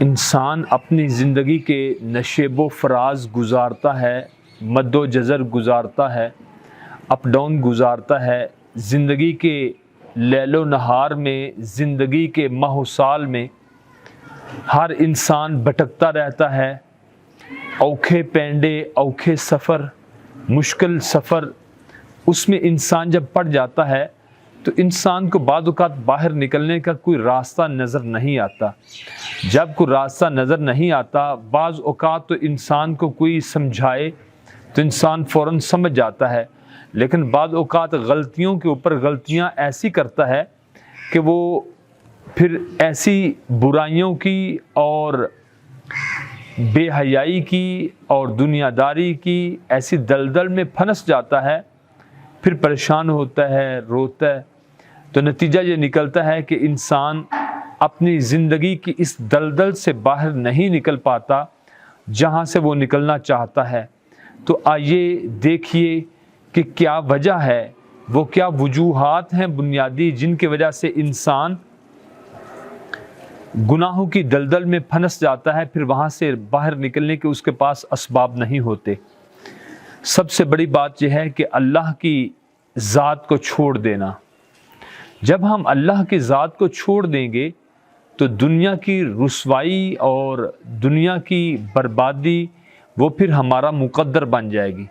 انسان اپنی زندگی کے نشیب و فراز گزارتا ہے، مد و جزر گزارتا ہے، اپ ڈاؤن گزارتا ہے، زندگی کے لیل و نہار میں، زندگی کے ماہ و سال میں ہر انسان بھٹکتا رہتا ہے۔ اوکھے پینڈے، اوکھے سفر، مشکل سفر، اس میں انسان جب پڑ جاتا ہے تو انسان کو بعض اوقات باہر نکلنے کا کوئی راستہ نظر نہیں آتا۔ جب کوئی راستہ نظر نہیں آتا، بعض اوقات تو انسان کو کوئی سمجھائے تو انسان فوراً سمجھ جاتا ہے، لیکن بعض اوقات غلطیوں کے اوپر غلطیاں ایسی کرتا ہے کہ وہ پھر ایسی برائیوں کی اور بے حیائی کی اور دنیا داری کی ایسی دلدل میں پھنس جاتا ہے، پھر پریشان ہوتا ہے، روتا ہے۔ تو نتیجہ یہ نکلتا ہے کہ انسان اپنی زندگی کی اس دلدل سے باہر نہیں نکل پاتا جہاں سے وہ نکلنا چاہتا ہے۔ تو آئیے دیکھیے کہ کیا وجہ ہے، وہ کیا وجوہات ہیں بنیادی جن کی وجہ سے انسان گناہوں کی دلدل میں پھنس جاتا ہے، پھر وہاں سے باہر نکلنے کے اس کے پاس اسباب نہیں ہوتے۔ سب سے بڑی بات یہ ہے کہ اللہ کی ذات کو چھوڑ دینا۔ جب ہم اللہ کی ذات کو چھوڑ دیں گے تو دنیا کی رسوائی اور دنیا کی بربادی وہ پھر ہمارا مقدر بن جائے گی۔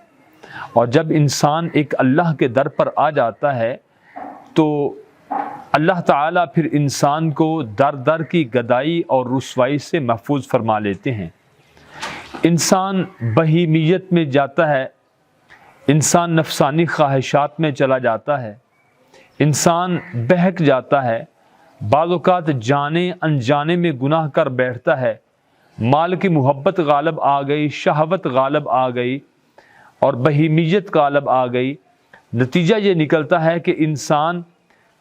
اور جب انسان ایک اللہ کے در پر آ جاتا ہے تو اللہ تعالیٰ پھر انسان کو در در کی گدائی اور رسوائی سے محفوظ فرما لیتے ہیں۔ انسان بہیمیت میں جاتا ہے، انسان نفسانی خواہشات میں چلا جاتا ہے، انسان بہک جاتا ہے، بعض اوقات جانے انجانے میں گناہ کر بیٹھتا ہے، مال کی محبت غالب آ گئی، شہوت غالب آ گئی اور بہیمیت غالب آ گئی۔ نتیجہ یہ نکلتا ہے کہ انسان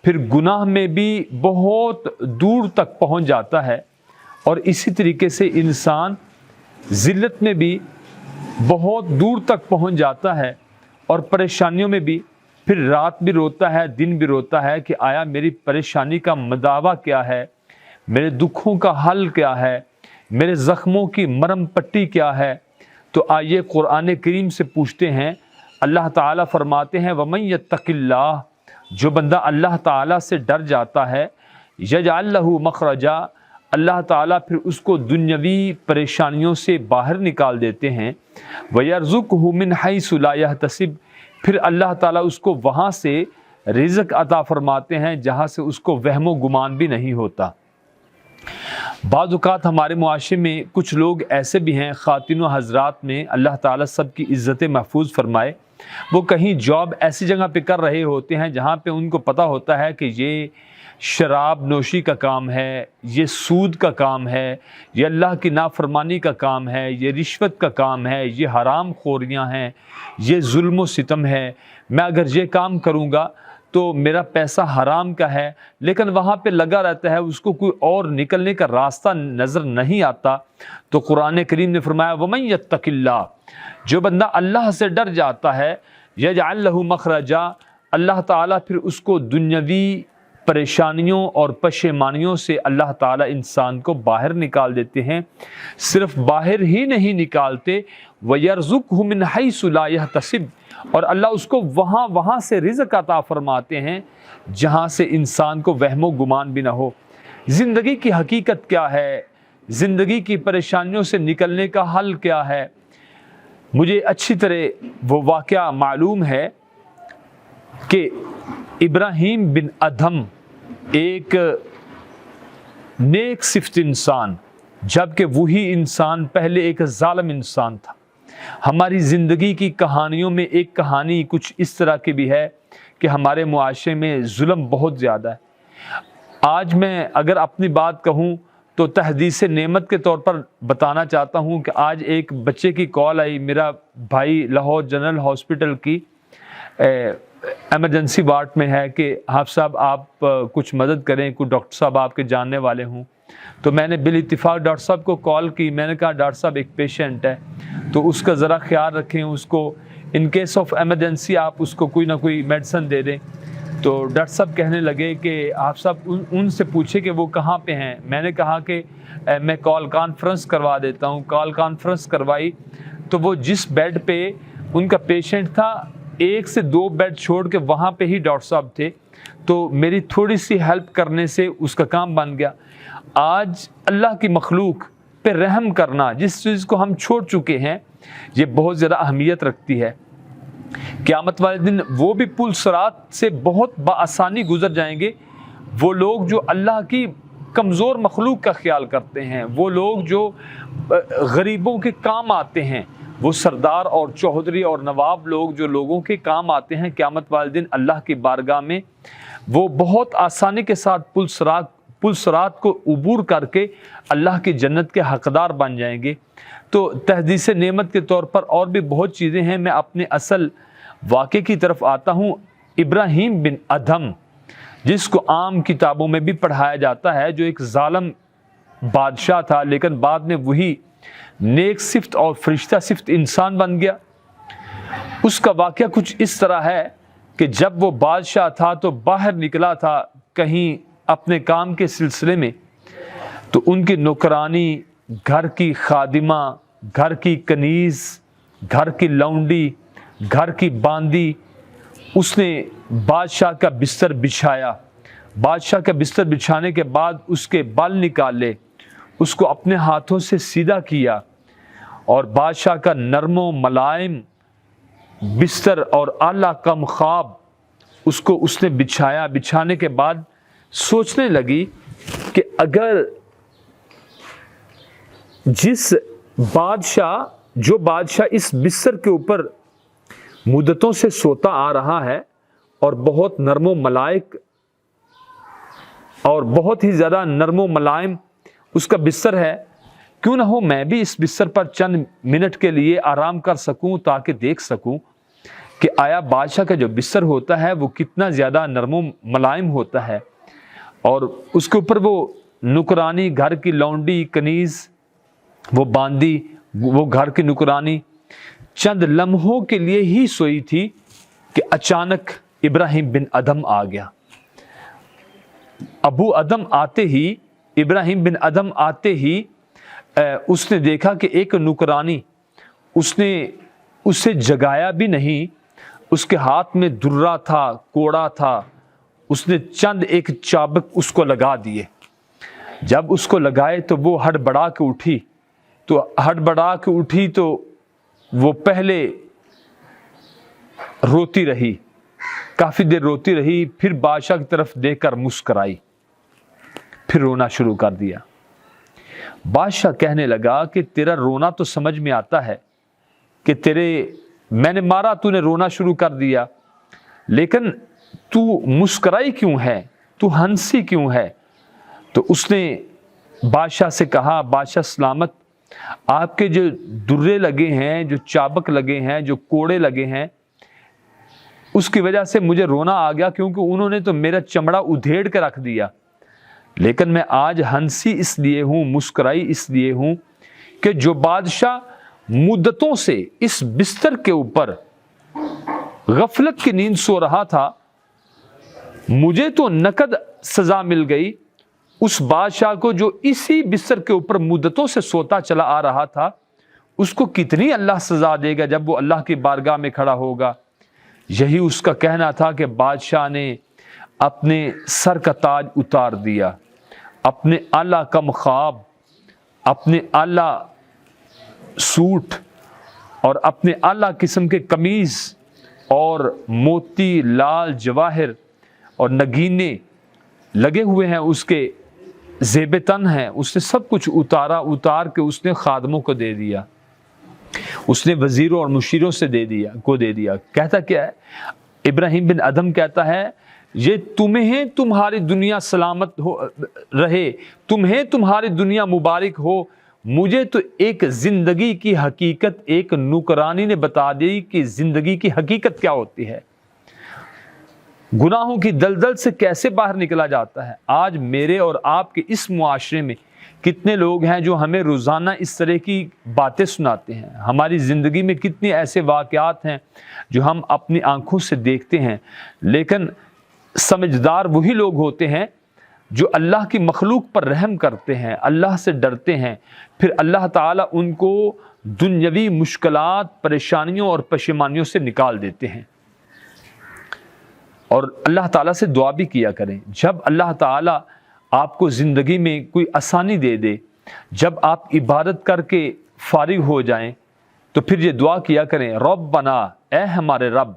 پھر گناہ میں بھی بہت دور تک پہنچ جاتا ہے، اور اسی طریقے سے انسان ذلت میں بھی بہت دور تک پہنچ جاتا ہے، اور پریشانیوں میں بھی پھر رات بھی روتا ہے، دن بھی روتا ہے کہ آیا میری پریشانی کا مداوع کیا ہے، میرے دکھوں کا حل کیا ہے، میرے زخموں کی مرہم پٹی کیا ہے۔ تو آئیے قرآن کریم سے پوچھتے ہیں۔ اللہ تعالیٰ فرماتے ہیں وَمَن يَتَّقِ اللَّهَ، جو بندہ اللہ تعالیٰ سے ڈر جاتا ہے، يَجْعَلْ لَهُ مَخْرَجًا، اللہ تعالیٰ پھر اس کو دنیاوی پریشانیوں سے باہر نکال دیتے ہیں، وَيَرْزُقْهُ مِنْ حَيْثُ لَا يَحْتَسِبُ، پھر اللہ تعالیٰ اس کو وہاں سے رزق عطا فرماتے ہیں جہاں سے اس کو وہم و گمان بھی نہیں ہوتا۔ بعض اوقات ہمارے معاشرے میں کچھ لوگ ایسے بھی ہیں، خواتین و حضرات میں اللہ تعالیٰ سب کی عزت محفوظ فرمائے، وہ کہیں جاب ایسی جگہ پہ کر رہے ہوتے ہیں جہاں پہ ان کو پتہ ہوتا ہے کہ یہ شراب نوشی کا کام ہے، یہ سود کا کام ہے، یہ اللہ کی نافرمانی کا کام ہے، یہ رشوت کا کام ہے، یہ حرام خوریاں ہیں، یہ ظلم و ستم ہے، میں اگر یہ کام کروں گا تو میرا پیسہ حرام کا ہے، لیکن وہاں پہ لگا رہتا ہے، اس کو کوئی اور نکلنے کا راستہ نظر نہیں آتا۔ تو قرآن کریم نے فرمایا وَمَن يَتَّقِ اللَّهَ، جو بندہ اللہ سے ڈر جاتا ہے، يَجْعَلْ لَهُ مَخْرَجًا، اللہ تعالیٰ پھر اس کو دنیاوی پریشانیوں اور پشیمانیوں سے اللہ تعالیٰ انسان کو باہر نکال دیتے ہیں۔ صرف باہر ہی نہیں نکالتے، وَيَرْزُقْهُ مِنْ حَيْثُ لَا يَحْتَسِبُ، اور اللہ اس کو وہاں سے رزق عطا فرماتے ہیں جہاں سے انسان کو وہم و گمان بھی نہ ہو۔ زندگی کی حقیقت کیا ہے، زندگی کی پریشانیوں سے نکلنے کا حل کیا ہے؟ مجھے اچھی طرح وہ واقعہ معلوم ہے کہ ابراہیم بن ادھم ایک نیک صفت انسان، جبکہ وہی انسان پہلے ایک ظالم انسان تھا۔ ہماری زندگی کی کہانیوں میں ایک کہانی کچھ اس طرح کی بھی ہے کہ ہمارے معاشرے میں ظلم بہت زیادہ ہے۔ آج میں اگر اپنی بات کہوں تو تحدیث نعمت کے طور پر بتانا چاہتا ہوں کہ آج ایک بچے کی کال آئی، میرا بھائی لاہور جنرل ہاسپٹل کی ایمرجنسی وارڈ میں ہے کہ حافظ صاحب آپ کچھ مدد کریں، کوئی ڈاکٹر صاحب آپ کے جاننے والے ہوں۔ تو میں نے بالاتفاق ڈاکٹر صاحب کو کال کی، میں نے کہا ڈاکٹر صاحب ایک پیشنٹ ہے تو اس کا ذرا خیال رکھیں، اس کو ان کیس آف ایمرجنسی آپ اس کو کوئی نہ کوئی میڈیسن دے دیں۔ تو ڈاکٹر صاحب کہنے لگے کہ آپ صاحب ان سے پوچھے کہ وہ کہاں پہ ہیں. میں نے کہا کہ میں کال کانفرنس کروا دیتا ہوں. کال کانفرنس کروائی تو وہ جس بیڈ پہ ان کا پیشنٹ تھا 1 سے 2 بیڈ چھوڑ کے وہاں پہ ہی ڈاکٹر صاحب تھے. تو میری تھوڑی سی ہیلپ کرنے سے اس کا کام بن گیا. آج اللہ کی مخلوق پہ رحم کرنا، جس چیز کو ہم چھوڑ چکے ہیں، یہ بہت زیادہ اہمیت رکھتی ہے. قیامت والے دن وہ بھی پل صراط سے بہت بآسانی گزر جائیں گے، وہ لوگ جو اللہ کی کمزور مخلوق کا خیال کرتے ہیں، وہ لوگ جو غریبوں کے کام آتے ہیں، وہ سردار اور چوہدری اور نواب لوگ جو لوگوں کے کام آتے ہیں، قیامت والے دن اللہ کی بارگاہ میں وہ بہت آسانی کے ساتھ پل صراط کو عبور کر کے اللہ کی جنت کے حقدار بن جائیں گے. تو تحدیث نعمت کے طور پر اور بھی بہت چیزیں ہیں. میں اپنے اصل واقعے کی طرف آتا ہوں. ابراہیم بن ادھم، جس کو عام کتابوں میں بھی پڑھایا جاتا ہے، جو ایک ظالم بادشاہ تھا لیکن بعد میں وہی نیک صفت اور فرشتہ صفت انسان بن گیا. اس کا واقعہ کچھ اس طرح ہے کہ جب وہ بادشاہ تھا تو باہر نکلا تھا کہیں اپنے کام کے سلسلے میں، تو ان کی نوکرانی، گھر کی خادمہ، گھر کی کنیز، گھر کی لونڈی، گھر کی باندی، اس نے بادشاہ کا بستر بچھایا. بادشاہ کا بستر بچھانے کے بعد اس کے بال نکالے، اس کو اپنے ہاتھوں سے سیدھا کیا، اور بادشاہ کا نرم و ملائم بستر اور اعلیٰ کم خواب اس نے بچھایا. بچھانے کے بعد سوچنے لگی کہ اگر جو بادشاہ اس بستر کے اوپر مدتوں سے سوتا آ رہا ہے اور بہت نرم و ملائک اور بہت ہی زیادہ نرم و ملائم اس کا بستر ہے، کیوں نہ ہو میں بھی اس بستر پر چند منٹ کے لیے آرام کر سکوں تاکہ دیکھ سکوں کہ آیا بادشاہ کا جو بستر ہوتا ہے وہ کتنا زیادہ نرم و ملائم ہوتا ہے. اور اس کے اوپر وہ نکرانی، گھر کی لونڈی، کنیز، وہ باندی، وہ گھر کی نکرانی چند لمحوں کے لیے ہی سوئی تھی کہ اچانک ابراہیم بن ادھم آ گیا. ابراہیم بن ادھم آتے ہی اس نے دیکھا کہ ایک نکرانی، اس نے اسے جگایا بھی نہیں، اس کے ہاتھ میں درہ تھا، کوڑا تھا، اس نے چند ایک چابک اس کو لگا دیے. جب اس کو لگائے تو وہ ہڑبڑا کے اٹھی تو وہ پہلے روتی رہی، کافی دیر روتی رہی، پھر بادشاہ کی طرف دیکھ کر مسکرائی، پھر رونا شروع کر دیا. بادشاہ کہنے لگا کہ تیرا رونا تو سمجھ میں آتا ہے کہ میں نے مارا، تو نے رونا شروع کر دیا، لیکن تو مسکرائی کیوں ہے، تو ہنسی کیوں ہے؟ تو اس نے بادشاہ سے کہا، بادشاہ سلامت، آپ کے جو درے لگے ہیں، جو چابک لگے ہیں، جو کوڑے لگے ہیں، اس کی وجہ سے مجھے رونا آ گیا، کیونکہ انہوں نے تو میرا چمڑا ادھیڑ کے رکھ دیا. لیکن میں آج ہنسی اس لیے ہوں، مسکرائی اس لیے ہوں کہ جو بادشاہ مدتوں سے اس بستر کے اوپر غفلت کی نیند سو رہا تھا، مجھے تو نقد سزا مل گئی. اس بادشاہ کو جو اسی بستر کے اوپر مدتوں سے سوتا چلا آ رہا تھا، اس کو کتنی اللہ سزا دے گا جب وہ اللہ کی بارگاہ میں کھڑا ہوگا. یہی اس کا کہنا تھا کہ بادشاہ نے اپنے سر کا تاج اتار دیا، اپنے اعلیٰ کم خواب، اپنے اعلیٰ سوٹ اور اپنے اعلیٰ قسم کے قمیض اور موتی، لال، جواہر اور نگینے لگے ہوئے ہیں، اس کے زیب تن ہیں، اس نے سب کچھ اتار کے اس نے خادموں کو دے دیا، اس نے وزیروں اور مشیروں سے دے دیا. کہتا کیا ہے؟ ابراہیم بن ادھم کہتا ہے، یہ تمہیں تمہاری دنیا سلامت رہے، تمہیں تمہاری دنیا مبارک ہو. مجھے تو ایک زندگی کی حقیقت ایک نوکرانی نے بتا دی کہ زندگی کی حقیقت کیا ہوتی ہے، گناہوں کی دلدل سے کیسے باہر نکلا جاتا ہے. آج میرے اور آپ کے اس معاشرے میں کتنے لوگ ہیں جو ہمیں روزانہ اس طرح کی باتیں سناتے ہیں. ہماری زندگی میں کتنے ایسے واقعات ہیں جو ہم اپنی آنکھوں سے دیکھتے ہیں، لیکن سمجھدار وہی لوگ ہوتے ہیں جو اللہ کی مخلوق پر رحم کرتے ہیں، اللہ سے ڈرتے ہیں، پھر اللہ تعالیٰ ان کو دنیاوی مشکلات، پریشانیوں اور پشیمانیوں سے نکال دیتے ہیں۔ اور اللہ تعالیٰ سے دعا بھی کیا کریں۔ جب اللہ تعالیٰ آپ کو زندگی میں کوئی آسانی دے دے، جب آپ عبادت کر کے فارغ ہو جائیں، تو پھر یہ دعا کیا کریں، ربنا، اے ہمارے رب،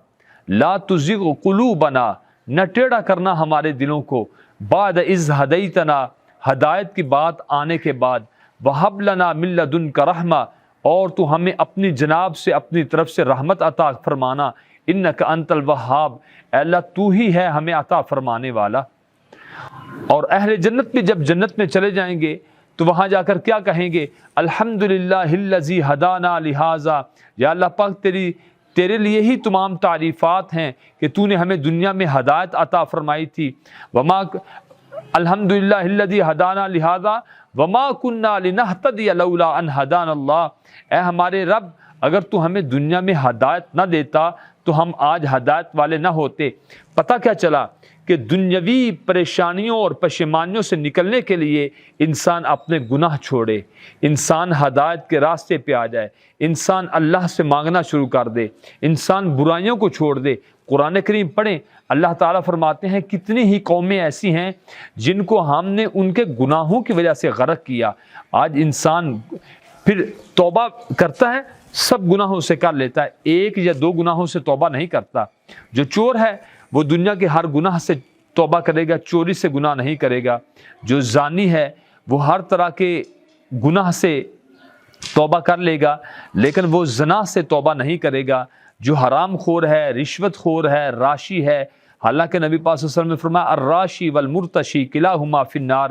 لا تزغ قلوبنا، نہ ٹیڑھا کرنا ہمارے دلوں کو، بعد اذ ہدیتنا، ہدایت کی بات آنے کے بعد، وہب لنا من لدنک رحمہ، اور تو ہمیں اپنی جناب سے، اپنی طرف سے رحمت عطا فرمانا، انک انت الوہاب، اے اللہ تو ہی ہے ہمیں عطا فرمانے والا۔ اور اہل جنت بھی جب جنت میں چلے جائیں گے تو وہاں جا کر کیا کہیں گے؟ الحمدللہ الذی ہدانا لہذا، یا اللہ پاک تیرے لیے ہی تمام تعریفات ہیں کہ تو نے ہمیں دنیا میں ہدایت عطا فرمائی تھی۔ وما الحمدللہ الذی ہدانا لہذا وما کننا لنہتدی لولا ان ہدانا اللہ، اے ہمارے رب اگر تو ہمیں دنیا میں ہدایت نہ دیتا تو ہم آج ہدایت والے نہ ہوتے۔ پتہ کیا چلا کہ دنیاوی پریشانیوں اور پشیمانیوں سے نکلنے کے لیے انسان اپنے گناہ چھوڑے، انسان ہدایت کے راستے پہ آ جائے، انسان اللہ سے مانگنا شروع کر دے، انسان برائیوں کو چھوڑ دے۔ قرآن کریم پڑھیں، اللہ تعالیٰ فرماتے ہیں کتنی ہی قومیں ایسی ہیں جن کو ہم نے ان کے گناہوں کی وجہ سے غرق کیا۔ آج انسان پھر توبہ کرتا ہے، سب گناہوں سے کر لیتا ہے، ایک یا دو گناہوں سے توبہ نہیں کرتا۔ جو چور ہے وہ دنیا کے ہر گناہ سے توبہ کرے گا، چوری سے گناہ نہیں کرے گا۔ جو زانی ہے وہ ہر طرح کے گناہ سے توبہ کر لے گا، لیکن وہ زنا سے توبہ نہیں کرے گا۔ جو حرام خور ہے، رشوت خور ہے، راشی ہے، حالانکہ نبی پاک صلی اللہ علیہ وسلم نے فرمایا الراشی والمرتشی کلاہما فی النار،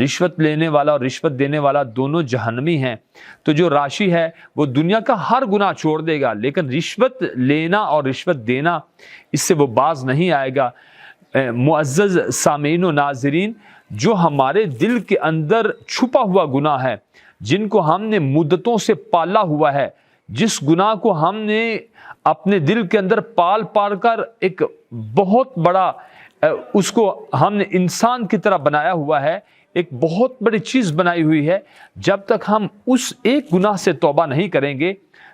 رشوت لینے والا اور رشوت دینے والا دونوں جہنمی ہیں۔ تو جو راشی ہے وہ دنیا کا ہر گناہ چھوڑ دے گا، لیکن رشوت لینا اور رشوت دینا اس سے وہ باز نہیں آئے گا۔ معزز سامعین و ناظرین، جو ہمارے دل کے اندر چھپا ہوا گناہ ہے، جن کو ہم نے مدتوں سے پالا ہوا ہے، جس گناہ کو ہم نے اپنے دل کے اندر پال کر ایک بہت بڑا اس کو ہم نے انسان کی طرح بنایا ہوا ہے، ایک بہت بڑی چیز بنائی ہوئی ہے، جب تک ہم اس ایک گناہ سے توبہ نہیں کریں گے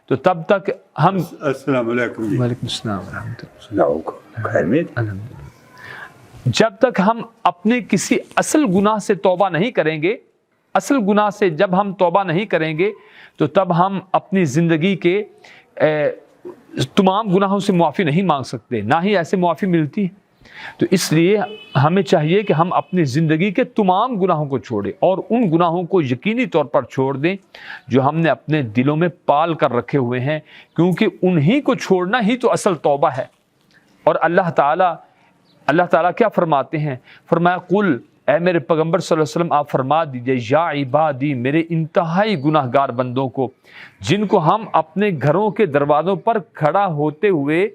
تو تب تک ہم السلام علیکم۔ وعلیکم السلام ورحمۃ الحمدللہ۔ جب تک ہم اپنے کسی اصل گناہ سے توبہ نہیں کریں گے، اصل گناہ سے جب ہم توبہ نہیں کریں گے تو تب ہم اپنی زندگی کے تمام گناہوں سے معافی نہیں مانگ سکتے، نہ ہی ایسے معافی ملتی ہے۔ تو اس لیے ہمیں چاہیے کہ ہم اپنی زندگی کے تمام گناہوں کو چھوڑیں، اور ان گناہوں کو یقینی طور پر چھوڑ دیں جو ہم نے اپنے دلوں میں پال کر رکھے ہوئے ہیں، کیونکہ انہی کو چھوڑنا ہی تو اصل توبہ ہے۔ اور اللہ تعالیٰ کیا فرماتے ہیں؟ فرمایا قل، اے میرے پیغمبر صلی اللہ علیہ وسلم آپ فرما دیجئے، یا عبادی، میرے انتہائی گناہ گار بندوں کو، جن کو ہم اپنے گھروں کے دروازوں پر کھڑا ہوتے ہوئے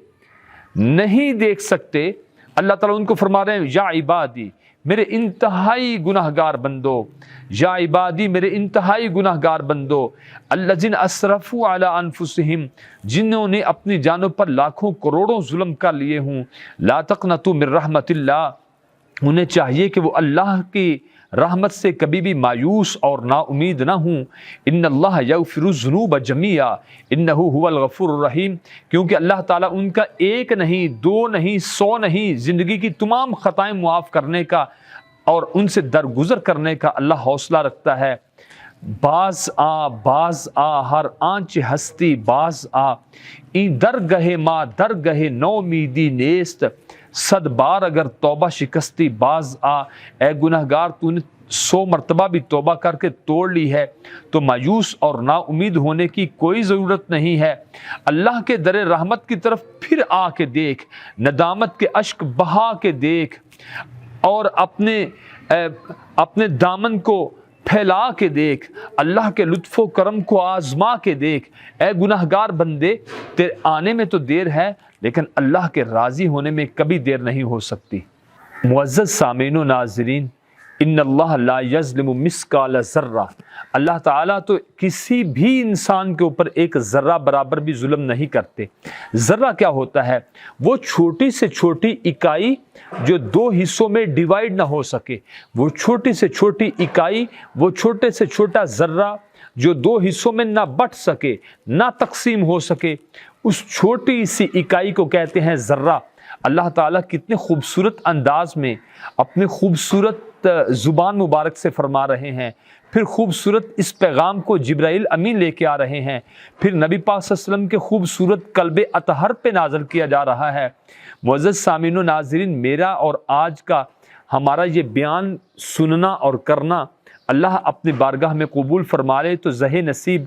نہیں دیکھ سکتے، اللہ تعالیٰ ان کو فرما رہے ہیں یا عبادی، میرے انتہائی گناہ گار بندو، یا عبادی، میرے انتہائی گناہ گار بندو، الذین اسرفوا علی انفسہم، جنہوں نے اپنی جانوں پر لاکھوں کروڑوں ظلم کر لیے ہوں، لا تقنطوا من رحمت اللہ، انہیں چاہیے کہ وہ اللہ کی رحمت سے کبھی بھی مایوس اور نا امید نہ ہوں۔ ان اللہ یغفر الذنوب جميعا انہ هو الغفور الرحیم، کیونکہ اللہ تعالیٰ ان کا ایک نہیں، دو نہیں، 100 نہیں، زندگی کی تمام خطائیں معاف کرنے کا اور ان سے درگزر کرنے کا اللہ حوصلہ رکھتا ہے۔ باز آ ہر آنچ ہستی باز آ، این درگہ ما درگہ نومیدی نیست، 100 بار اگر توبہ شکستی باز آ، اے گناہ گار تو نے 100 مرتبہ بھی توبہ کر کے توڑ لی ہے تو مایوس اور نا امید ہونے کی کوئی ضرورت نہیں ہے۔ اللہ کے در رحمت کی طرف پھر آ کے دیکھ، ندامت کے اشک بہا کے دیکھ، اور اپنے دامن کو پھیلا کے دیکھ، اللہ کے لطف و کرم کو آزما کے دیکھ۔ اے گناہ گار بندے، تیرے آنے میں تو دیر ہے لیکن اللہ کے راضی ہونے میں کبھی دیر نہیں ہو سکتی۔ معزز سامعین و ناظرین، ان اللہ لا یظلم مثقال ذرہ، اللہ تعالیٰ تو کسی بھی انسان کے اوپر ایک ذرہ برابر بھی ظلم نہیں کرتے۔ ذرہ کیا ہوتا ہے؟ وہ چھوٹی سے چھوٹی اکائی جو دو حصوں میں ڈیوائیڈ نہ ہو سکے، وہ چھوٹی سے چھوٹی اکائی، وہ چھوٹے سے چھوٹا ذرہ جو دو حصوں میں نہ بٹ سکے، نہ تقسیم ہو سکے، اس چھوٹی سی اکائی کو کہتے ہیں ذرہ۔ اللہ تعالیٰ کتنے خوبصورت انداز میں اپنے خوبصورت زبان مبارک سے فرما رہے ہیں، پھر خوبصورت اس پیغام کو جبرائیل امین لے کے آ رہے ہیں، پھر نبی پاک صلی اللہ علیہ وسلم کے خوبصورت قلب اطہر پہ نازل کیا جا رہا ہے۔ معزز سامعین و ناظرین، میرا اور آج کا ہمارا یہ بیان سننا اور کرنا اللہ اپنی بارگاہ میں قبول فرما لے تو زہ نصیب۔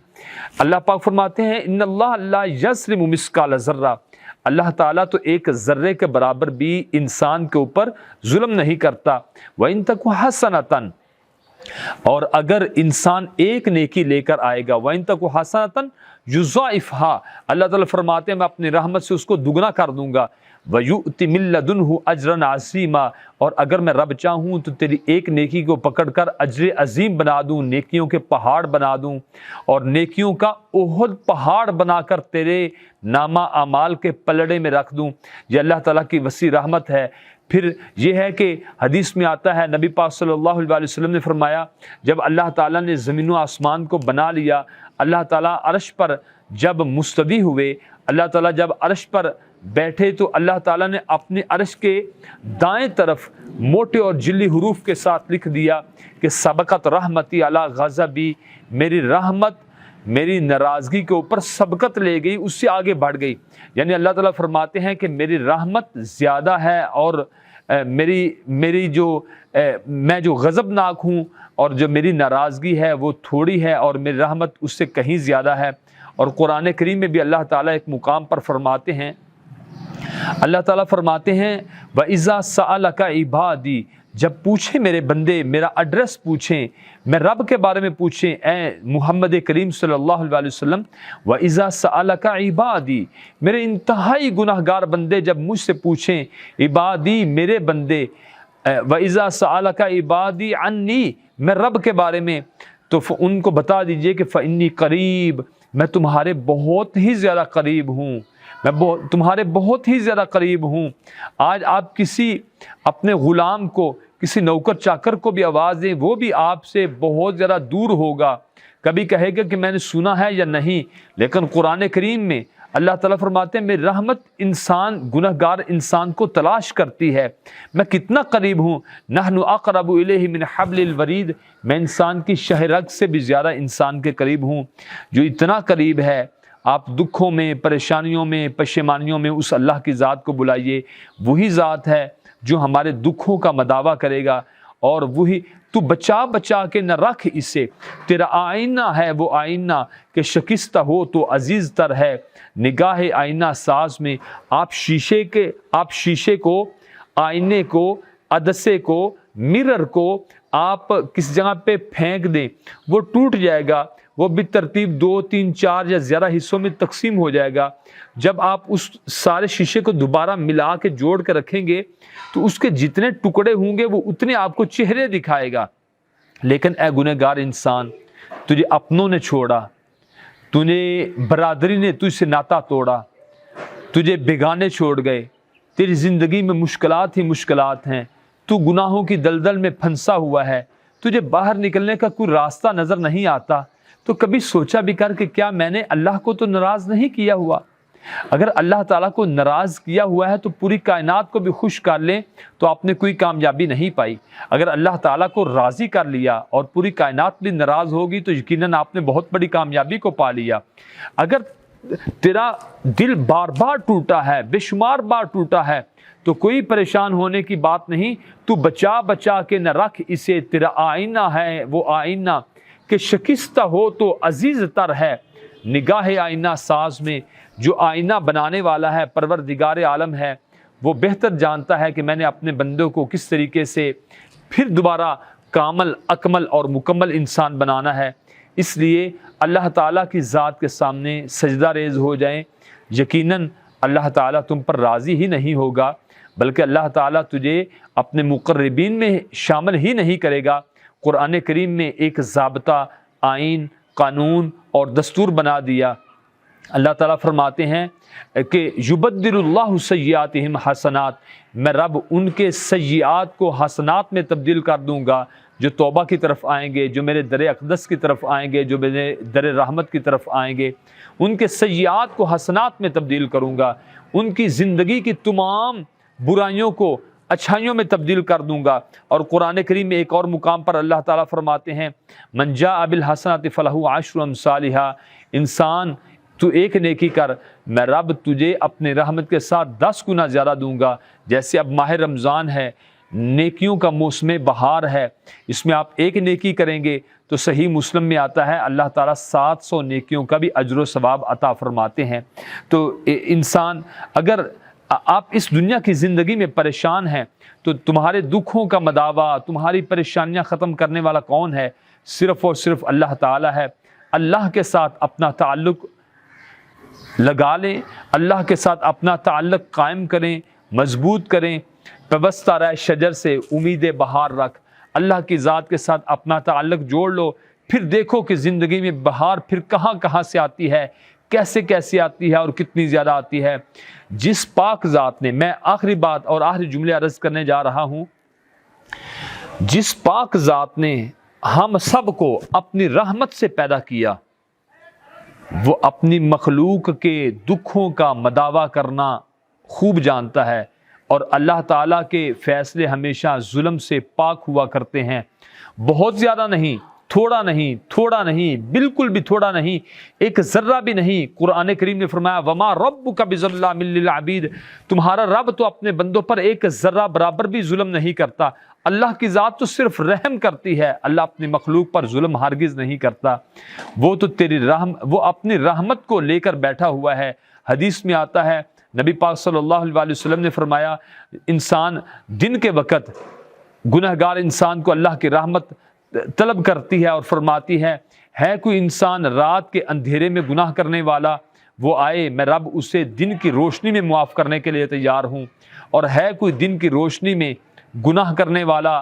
اللہ پاک فرماتے ہیں ان اللہ لا یظلم مثقال ذرہ، اللہ تعالیٰ تو ایک ذرے کے برابر بھی انسان کے اوپر ظلم نہیں کرتا۔ وَإِن تَكُ حَسَنَةً، اور اگر انسان ایک نیکی لے کر آئے گا، وَإِن تَكُ حَسَنَةً يُضَاعِفْهَا، اللہ تعالیٰ فرماتے ہیں میں اپنی رحمت سے اس کو دگنا کر دوں گا، وَيُؤْتِ مِن لَّدُنْهُ أَجْرًا عَظِيمًا، اور اگر میں رب چاہوں تو تیری ایک نیکی کو پکڑ کر اجر عظیم بنا دوں، نیکیوں کے پہاڑ بنا دوں، اور نیکیوں کا احد پہاڑ بنا کر تیرے نامہ اعمال کے پلڑے میں رکھ دوں۔ یہ اللہ تعالیٰ کی وسیع رحمت ہے۔ پھر یہ ہے کہ حدیث میں آتا ہے، نبی پاک صلی اللہ علیہ وسلم نے فرمایا جب اللہ تعالیٰ نے زمین و آسمان کو بنا لیا، اللہ تعالیٰ عرش پر جب مستوی ہوئے، اللہ تعالیٰ جب عرش پر بیٹھے تو اللہ تعالیٰ نے اپنے عرش کے دائیں طرف موٹے اور جلی حروف کے ساتھ لکھ دیا کہ سبقت رحمتی علی غضبی، میری رحمت میری ناراضگی کے اوپر سبقت لے گئی، اس سے آگے بڑھ گئی۔ یعنی اللہ تعالیٰ فرماتے ہیں کہ میری رحمت زیادہ ہے اور میری جو میں جو غضبناک ہوں اور جو میری ناراضگی ہے وہ تھوڑی ہے، اور میری رحمت اس سے کہیں زیادہ ہے۔ اور قرآن کریم میں بھی اللہ تعالیٰ ایک مقام پر فرماتے ہیں، اللہ تعالیٰ فرماتے ہیں وَإِذَا سَأَلَكَ عِبَادِي، جب پوچھیں میرے بندے، میرا ایڈریس پوچھیں، میں رب کے بارے میں پوچھیں، اے محمد کریم صلی اللہ علیہ وسلم، وَإِذَا سَأَلَكَ عِبَادِي، میرے انتہائی گناہ گار بندے جب مجھ سے پوچھیں، عبادی میرے بندے، وَإِذَا سَأَلَكَ عِبَادِي عَنِّي، میں رب کے بارے میں، تو ان کو بتا دیجئے کہ فَإِنِّي قریب، میں تمہارے بہت ہی زیادہ قریب ہوں، میں تمہارے بہت ہی زیادہ قریب ہوں۔ آج آپ کسی اپنے غلام کو، کسی نوکر چاکر کو بھی آواز دیں، وہ بھی آپ سے بہت زیادہ دور ہوگا، کبھی کہے گا کہ میں نے سنا ہے یا نہیں۔ لیکن قرآن کریم میں اللہ تعالیٰ فرماتے ہیں میری رحمت انسان، گناہ گار انسان کو تلاش کرتی ہے، میں کتنا قریب ہوں، نحن اقرب الیہ من حبل الورید، میں انسان کی شہ رگ سے بھی زیادہ انسان کے قریب ہوں۔ جو اتنا قریب ہے، آپ دکھوں میں، پریشانیوں میں، پشیمانیوں میں اس اللہ کی ذات کو بلائیے، وہی ذات ہے جو ہمارے دکھوں کا مداوع کرے گا، اور وہی تو بچا بچا کے نہ رکھ اسے، تیرا آئینہ ہے وہ آئینہ کہ شکستہ ہو تو عزیز تر ہے، نگاہ آئینہ ساز میں۔ آپ شیشے کو، آئینے کو، عدسے کو، مرر کو آپ کس جگہ پہ پھینک دیں، وہ ٹوٹ جائے گا، وہ بھی ترتیب 2 3 4 یا زیادہ حصوں میں تقسیم ہو جائے گا۔ جب آپ اس سارے شیشے کو دوبارہ ملا کے جوڑ کے رکھیں گے تو اس کے جتنے ٹکڑے ہوں گے وہ اتنے آپ کو چہرے دکھائے گا۔ لیکن اے گنہگار انسان، تجھے اپنوں نے چھوڑا، تجھے برادری نے تجھ سے ناتا توڑا، تجھے بیگانے چھوڑ گئے، تیری زندگی میں مشکلات ہی مشکلات ہیں، تو گناہوں کی دلدل میں پھنسا ہوا ہے، تجھے باہر نکلنے کا کوئی راستہ نظر نہیں آتا، تو کبھی سوچا بھی کر کہ کیا میں نے اللہ کو تو ناراض نہیں کیا ہوا؟ اگر اللہ تعالیٰ کو ناراض کیا ہوا ہے تو پوری کائنات کو بھی خوش کر لیں تو آپ نے کوئی کامیابی نہیں پائی۔ اگر اللہ تعالیٰ کو راضی کر لیا اور پوری کائنات بھی ناراض ہوگی تو یقیناً آپ نے بہت بڑی کامیابی کو پا لیا۔ اگر تیرا دل بار بار ٹوٹا ہے، بے شمار بار ٹوٹا ہے، تو کوئی پریشان ہونے کی بات نہیں، تو بچا بچا کے نہ رکھ اسے، تیرا آئینہ ہے وہ آئینہ کہ شکستہ ہو تو عزیز تر ہے، نگاہ آئینہ ساز میں۔ جو آئینہ بنانے والا ہے پروردگار عالم ہے، وہ بہتر جانتا ہے کہ میں نے اپنے بندوں کو کس طریقے سے پھر دوبارہ کامل، اکمل اور مکمل انسان بنانا ہے۔ اس لیے اللہ تعالیٰ کی ذات کے سامنے سجدہ ریز ہو جائیں، یقیناً اللہ تعالیٰ تم پر راضی ہی نہیں ہوگا، بلکہ اللہ تعالیٰ تجھے اپنے مقربین میں شامل ہی نہیں کرے گا۔ قرآن کریم میں ایک ضابطہ، آئین، قانون اور دستور بنا دیا۔ اللہ تعالیٰ فرماتے ہیں کہ یبدل اللہ سیئاتہم حسنات، میں رب ان کے سیئات کو حسنات میں تبدیل کر دوں گا، جو توبہ کی طرف آئیں گے، جو میرے در اقدس کی طرف آئیں گے، جو میرے در رحمت کی طرف آئیں گے، ان کے سیئات کو حسنات میں تبدیل کروں گا، ان کی زندگی کی تمام برائیوں کو اچھائیوں میں تبدیل کر دوں گا۔ اور قرآن کریم میں ایک اور مقام پر اللہ تعالیٰ فرماتے ہیں من جاء بالحسنۃ فلہ عشر امثالھا، انسان تو ایک نیکی کر، میں رب تجھے اپنے رحمت کے ساتھ 10 گنا زیادہ دوں گا۔ جیسے اب ماہ رمضان ہے، نیکیوں کا موسم بہار ہے، اس میں آپ ایک نیکی کریں گے تو صحیح مسلم میں آتا ہے اللہ تعالیٰ 700 نیکیوں کا بھی اجر و ثواب عطا فرماتے ہیں۔ تو انسان اگر آپ اس دنیا کی زندگی میں پریشان ہیں تو تمہارے دکھوں کا مداوا، تمہاری پریشانیاں ختم کرنے والا کون ہے؟ صرف اور صرف اللہ تعالیٰ ہے۔ اللہ کے ساتھ اپنا تعلق لگا لیں، اللہ کے ساتھ اپنا تعلق قائم کریں، مضبوط کریں۔ پیوستہ رہ شجر سے امید بہار رکھ، اللہ کی ذات کے ساتھ اپنا تعلق جوڑ لو، پھر دیکھو کہ زندگی میں بہار پھر کہاں کہاں سے آتی ہے، کیسے کیسے آتی ہے اور کتنی زیادہ آتی ہے۔ جس پاک ذات نے، میں آخری بات اور آخری جملے عرض کرنے جا رہا ہوں، جس پاک ذات نے ہم سب کو اپنی رحمت سے پیدا کیا، وہ اپنی مخلوق کے دکھوں کا مداوا کرنا خوب جانتا ہے، اور اللہ تعالیٰ کے فیصلے ہمیشہ ظلم سے پاک ہوا کرتے ہیں۔ بہت زیادہ نہیں، تھوڑا نہیں، تھوڑا نہیں، بالکل بھی تھوڑا نہیں، ایک ذرہ بھی نہیں۔ قرآن کریم نے فرمایا وما ربک بظلام للعبید، تمہارا رب تو اپنے بندوں پر ایک ذرہ برابر بھی ظلم نہیں کرتا۔ اللہ کی ذات تو صرف رحم کرتی ہے، اللہ اپنی مخلوق پر ظلم ہرگز نہیں کرتا۔ وہ تو وہ اپنی رحمت کو لے کر بیٹھا ہوا ہے۔ حدیث میں آتا ہے، نبی پاک صلی اللہ علیہ وسلم نے فرمایا، انسان دن کے وقت گنہگار انسان کو اللہ کی رحمت طلب کرتی ہے اور فرماتی ہے کوئی انسان رات کے اندھیرے میں گناہ کرنے والا، وہ آئے، میں رب اسے دن کی روشنی میں معاف کرنے کے لیے تیار ہوں۔ اور ہے کوئی دن کی روشنی میں گناہ کرنے والا،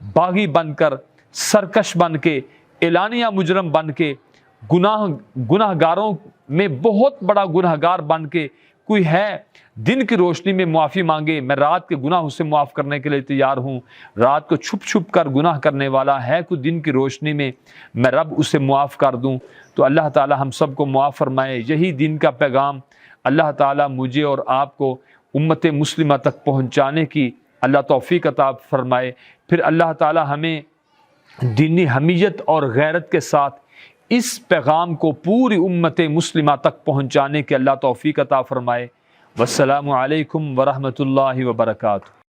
باغی بن کر، سرکش بن کے، اعلانیہ مجرم بن کے، گناہ گاروں میں بہت بڑا گناہ گار بن کے کوئی ہے، دن کی روشنی میں معافی مانگے، میں رات کے گناہ اسے معاف کرنے کے لیے تیار ہوں۔ رات کو چھپ چھپ کر گناہ کرنے والا ہے کوئی دن کی روشنی میں رب اسے معاف کر دوں۔ تو اللہ تعالی ہم سب کو معاف فرمائے۔ یہی دین کا پیغام اللہ تعالی مجھے اور آپ کو امت مسلمہ تک پہنچانے کی اللہ توفیق عطا فرمائے۔ پھر اللہ تعالی ہمیں دینی حمیت اور غیرت کے ساتھ اس پیغام کو پوری امت مسلمہ تک پہنچانے کے اللہ توفیق عطا فرمائے۔ والسلام علیکم ورحمۃ اللہ وبرکاتہ۔